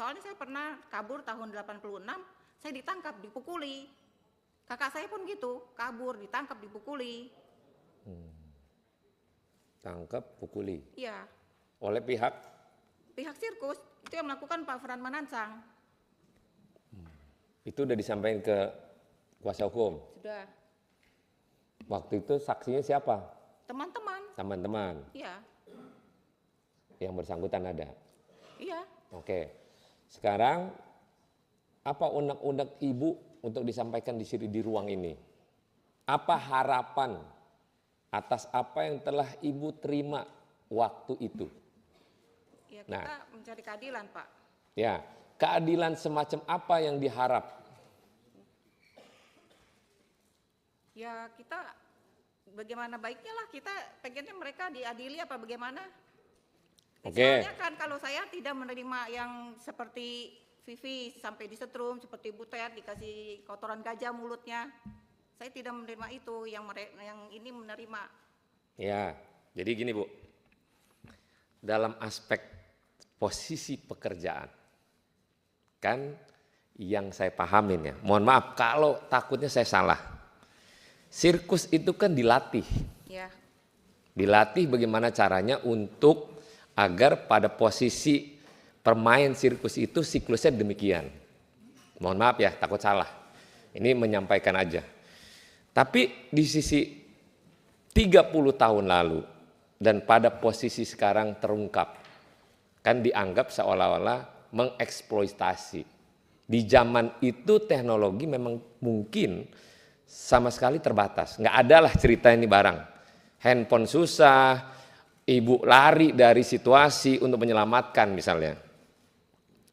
Soalnya saya pernah kabur tahun 86, saya ditangkap, dipukuli. Kakak saya pun gitu, kabur, ditangkap, dipukuli. Tangkap, pukuli. Iya. Oleh pihak Sirkus itu yang melakukan Pak Fran Manansang. Itu udah disampaikan ke kuasa hukum? Sudah. Waktu itu saksinya siapa? Teman-teman. Teman-teman. Iya. Yang bersangkutan ada? Iya. Oke. Sekarang apa unek-unek Ibu untuk disampaikan di sini di ruang ini? Apa harapan atas apa yang telah Ibu terima waktu itu? Ya, kita Nah, mencari keadilan, Pak. Ya, keadilan semacam apa yang diharap? Ya, kita bagaimana baiknya lah, kita pengennya mereka diadili apa bagaimana? Oke. Soalnya kan kalau saya tidak menerima yang seperti Vivi sampai disetrum, seperti Butet dikasih kotoran gajah mulutnya. Saya tidak menerima itu, yang ini menerima. Ya, jadi gini Bu, dalam aspek posisi pekerjaan, kan yang saya pahamin ya, mohon maaf kalau takutnya saya salah, sirkus itu kan dilatih. Ya. Dilatih bagaimana caranya untuk agar pada posisi permain sirkus itu siklusnya demikian. Mohon maaf ya, takut salah. Ini menyampaikan aja. Tapi di sisi 30 tahun lalu dan pada posisi sekarang terungkap, kan dianggap seolah-olah mengeksploitasi. Di zaman itu teknologi memang mungkin sama sekali terbatas. Nggak ada lah cerita ini barang. Handphone susah, ibu lari dari situasi untuk menyelamatkan misalnya.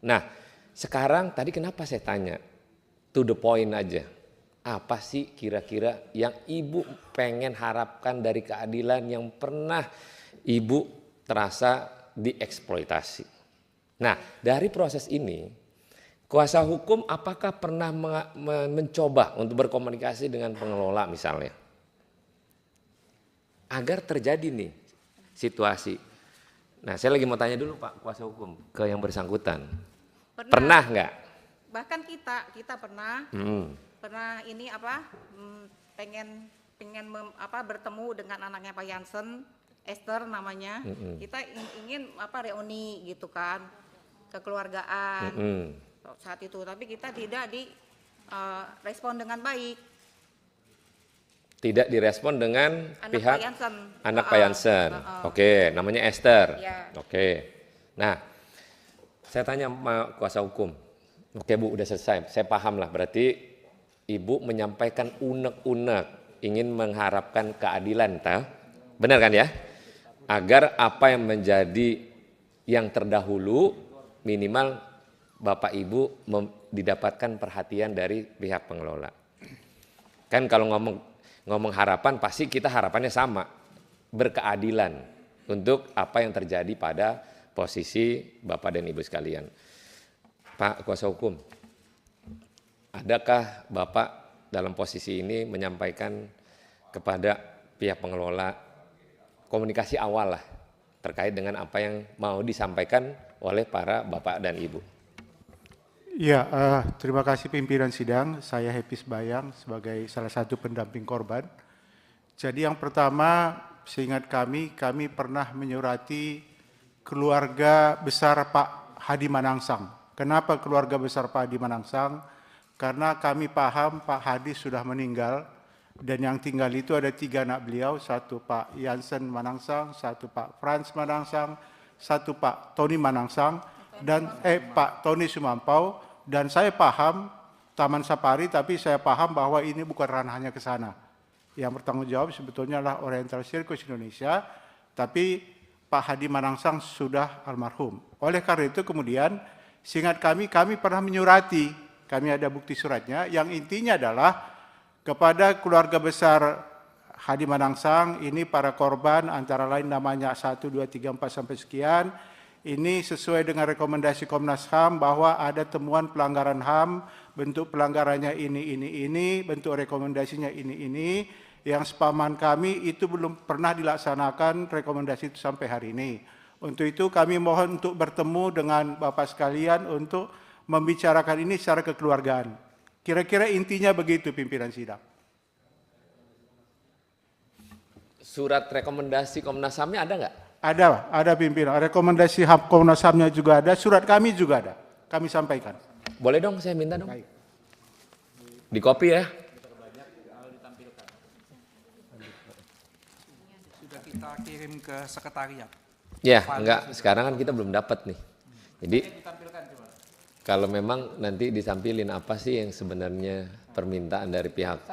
Nah, sekarang tadi kenapa saya tanya? To the point aja. Apa sih kira-kira yang ibu pengen harapkan dari keadilan yang pernah ibu terasa dieksploitasi? Nah, dari proses ini, kuasa hukum apakah pernah mencoba untuk berkomunikasi dengan pengelola misalnya? Agar terjadi nih situasi. Nah, saya lagi mau tanya dulu Pak kuasa hukum ke yang bersangkutan. Pernah nggak? Bahkan kita pernah ini pengen bertemu dengan anaknya Pak Jansen, Esther namanya. Kita ingin reuni gitu kan, kekeluargaan saat itu, tapi kita tidak respon dengan baik. Tidak direspon dengan pihak anak Pak Jansen. Oke, namanya Esther. Ya. Oke. Nah, saya tanya sama kuasa hukum. Oke Bu, udah selesai. Saya paham lah, berarti Ibu menyampaikan unek-unek, ingin mengharapkan keadilan, benar kan ya? Agar apa yang menjadi yang terdahulu minimal Bapak Ibu didapatkan perhatian dari pihak pengelola. Kan kalau ngomong harapan pasti kita harapannya sama, berkeadilan untuk apa yang terjadi pada posisi Bapak dan Ibu sekalian. Pak kuasa hukum, adakah Bapak dalam posisi ini menyampaikan kepada pihak pengelola komunikasi awal lah terkait dengan apa yang mau disampaikan oleh para Bapak dan Ibu? Ya, terima kasih pimpinan sidang. Saya Happy Bayang sebagai salah satu pendamping korban. Jadi yang pertama, seingat kami pernah menyurati keluarga besar Pak Hadi Manansang. Kenapa keluarga besar Pak Hadi Manansang? Karena kami paham Pak Hadi sudah meninggal dan yang tinggal itu ada 3 anak beliau, satu Pak Jansen Manansang, satu Pak Frans Manansang, satu Pak Tony Manansang, dan Pak Tony Sumampau. Dan saya paham Taman Safari, tapi saya paham bahwa ini bukan ranahnya ke sana. Yang bertanggung jawab sebetulnya adalah Oriental Circus Indonesia, tapi Pak Hadi Manansang sudah almarhum. Oleh karena itu kemudian, seingat kami pernah menyurati, kami ada bukti suratnya, yang intinya adalah kepada keluarga besar Hadi Manansang, ini para korban antara lain namanya 1, 2, 3, 4 sampai sekian. Ini sesuai dengan rekomendasi Komnas HAM bahwa ada temuan pelanggaran HAM, bentuk pelanggarannya ini, bentuk rekomendasinya ini, yang sepaman kami itu belum pernah dilaksanakan rekomendasi itu sampai hari ini. Untuk itu kami mohon untuk bertemu dengan Bapak sekalian untuk membicarakan ini secara kekeluargaan. Kira-kira intinya begitu pimpinan sidang. Surat rekomendasi Komnas HAM-nya ada nggak? Ada pimpinan. Rekomendasi Komnas HAM-nya juga ada, surat kami juga ada. Kami sampaikan. Boleh dong, saya minta dong. Baik. Di copy ya. Sudah kita kirim ke sekretariat. Ya, enggak. Sekarang kan kita belum dapat nih. Jadi kalau memang nanti ditampilin apa sih yang sebenarnya permintaan dari pihak.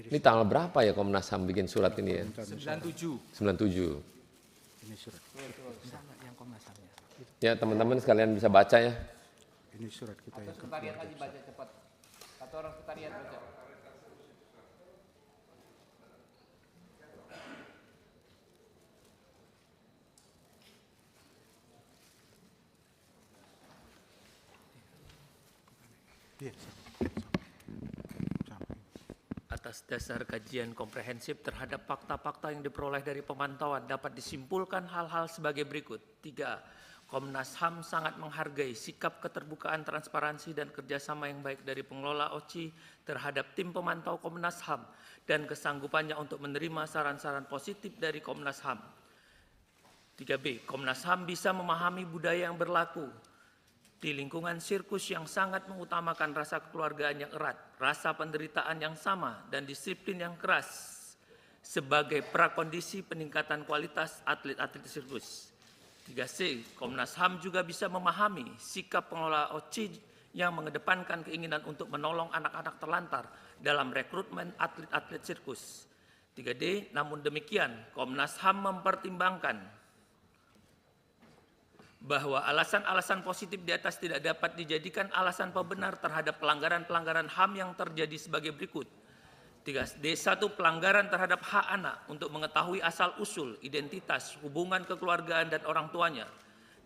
Ini tanggal berapa ya Komnas HAM bikin surat ini ya? 97. 97. Ini surat. Sama yang Komnas HAM-nya. Ya teman-teman sekalian bisa baca ya. Ini surat kita yang Sekretariat aja baca cepat. Satu orang sekretariat baca. Atas dasar kajian komprehensif terhadap fakta-fakta yang diperoleh dari pemantauan dapat disimpulkan hal-hal sebagai berikut. 3. Komnas HAM sangat menghargai sikap keterbukaan, transparansi, dan kerjasama yang baik dari pengelola OCI terhadap tim pemantau Komnas HAM dan kesanggupannya untuk menerima saran-saran positif dari Komnas HAM. 3B. Komnas HAM bisa memahami budaya yang berlaku di lingkungan sirkus yang sangat mengutamakan rasa kekeluargaan yang erat, rasa penderitaan yang sama, dan disiplin yang keras sebagai prakondisi peningkatan kualitas atlet-atlet sirkus. 3C, Komnas HAM juga bisa memahami sikap pengelola OCI yang mengedepankan keinginan untuk menolong anak-anak terlantar dalam rekrutmen atlet-atlet sirkus. 3D, namun demikian, Komnas HAM mempertimbangkan bahwa alasan-alasan positif di atas tidak dapat dijadikan alasan pembenar terhadap pelanggaran-pelanggaran HAM yang terjadi sebagai berikut. 3D1 pelanggaran terhadap hak anak untuk mengetahui asal-usul, identitas, hubungan kekeluargaan dan orang tuanya.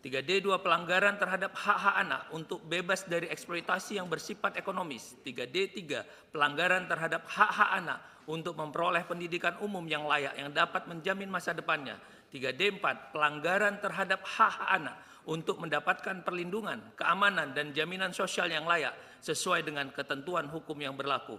3D2 pelanggaran terhadap hak-hak anak untuk bebas dari eksploitasi yang bersifat ekonomis. 3D3 pelanggaran terhadap hak-hak anak untuk memperoleh pendidikan umum yang layak yang dapat menjamin masa depannya. 3D4 pelanggaran terhadap hak-hak anak untuk mendapatkan perlindungan, keamanan, dan jaminan sosial yang layak sesuai dengan ketentuan hukum yang berlaku.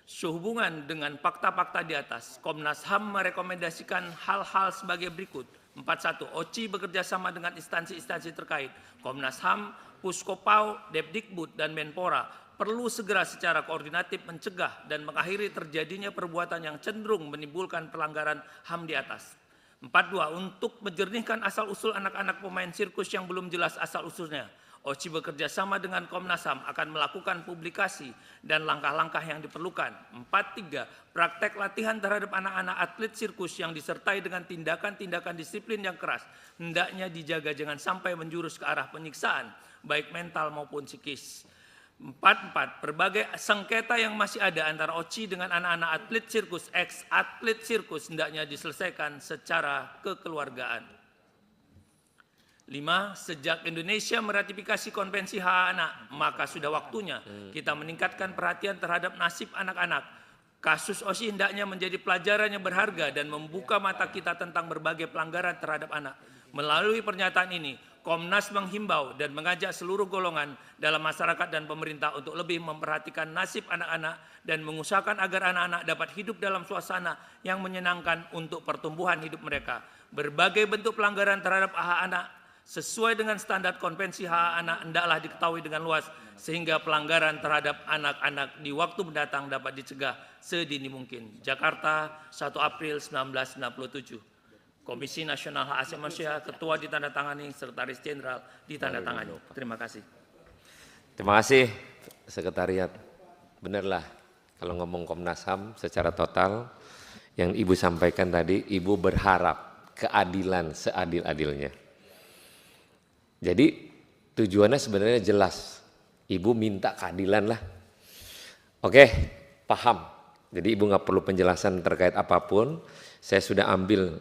Sehubungan dengan fakta-fakta di atas, Komnas HAM merekomendasikan hal-hal sebagai berikut. 41. OCI bekerja sama dengan instansi-instansi terkait. Komnas HAM, Puskopau, Depdikbud, dan Menpora perlu segera secara koordinatif mencegah dan mengakhiri terjadinya perbuatan yang cenderung menimbulkan pelanggaran HAM di atas. 42. Untuk menjernihkan asal-usul anak-anak pemain sirkus yang belum jelas asal-usulnya, OCI bekerja sama dengan Komnas HAM akan melakukan publikasi dan langkah-langkah yang diperlukan. 43. Praktek latihan terhadap anak-anak atlet sirkus yang disertai dengan tindakan-tindakan disiplin yang keras hendaknya dijaga jangan sampai menjurus ke arah penyiksaan, baik mental maupun psikis. 44. Berbagai sengketa yang masih ada antara OCI dengan anak-anak atlet sirkus, ex-atlet sirkus hendaknya diselesaikan secara kekeluargaan. 5. Sejak Indonesia meratifikasi Konvensi Hak Anak, maka sudah waktunya kita meningkatkan perhatian terhadap nasib anak-anak. Kasus OCI hendaknya menjadi pelajaran yang berharga dan membuka mata kita tentang berbagai pelanggaran terhadap anak. Melalui pernyataan ini, Komnas menghimbau dan mengajak seluruh golongan dalam masyarakat dan pemerintah untuk lebih memperhatikan nasib anak-anak dan mengusahakan agar anak-anak dapat hidup dalam suasana yang menyenangkan untuk pertumbuhan hidup mereka. Berbagai bentuk pelanggaran terhadap hak anak sesuai dengan standar Konvensi Hak Anak hendaklah diketahui dengan luas sehingga pelanggaran terhadap anak-anak di waktu mendatang dapat dicegah sedini mungkin. Jakarta, 1 April 1997. Komisi Nasional Hak Asasi Manusia, Ketua ditandatangani, Sekretaris Jenderal ditandatangani. Terima kasih. Terima kasih Sekretariat. Benarlah kalau ngomong Komnas HAM secara total yang Ibu sampaikan tadi, Ibu berharap keadilan seadil-adilnya. Jadi tujuannya sebenarnya jelas. Ibu minta keadilan lah. Oke, paham. Jadi Ibu nggak perlu penjelasan terkait apapun. Saya sudah ambil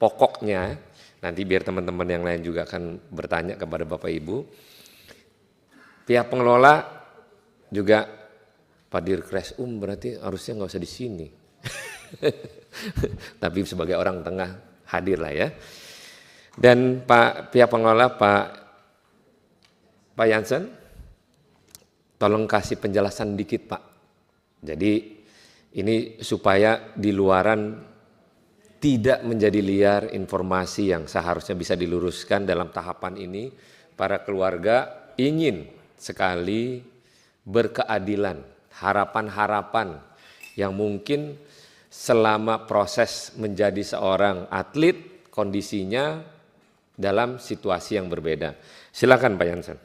pokoknya, nanti biar teman-teman yang lain juga akan bertanya kepada Bapak Ibu. Pihak pengelola juga Pak Dirkres berarti harusnya nggak usah di sini. Tapi sebagai orang tengah hadir lah ya. Dan pihak pengelola Pak Jansen, tolong kasih penjelasan dikit Pak. Jadi ini supaya di luaran tidak menjadi liar informasi yang seharusnya bisa diluruskan dalam tahapan ini. Para keluarga ingin sekali berkeadilan, harapan-harapan yang mungkin selama proses menjadi seorang atlet kondisinya dalam situasi yang berbeda. Silakan Pak Jansen.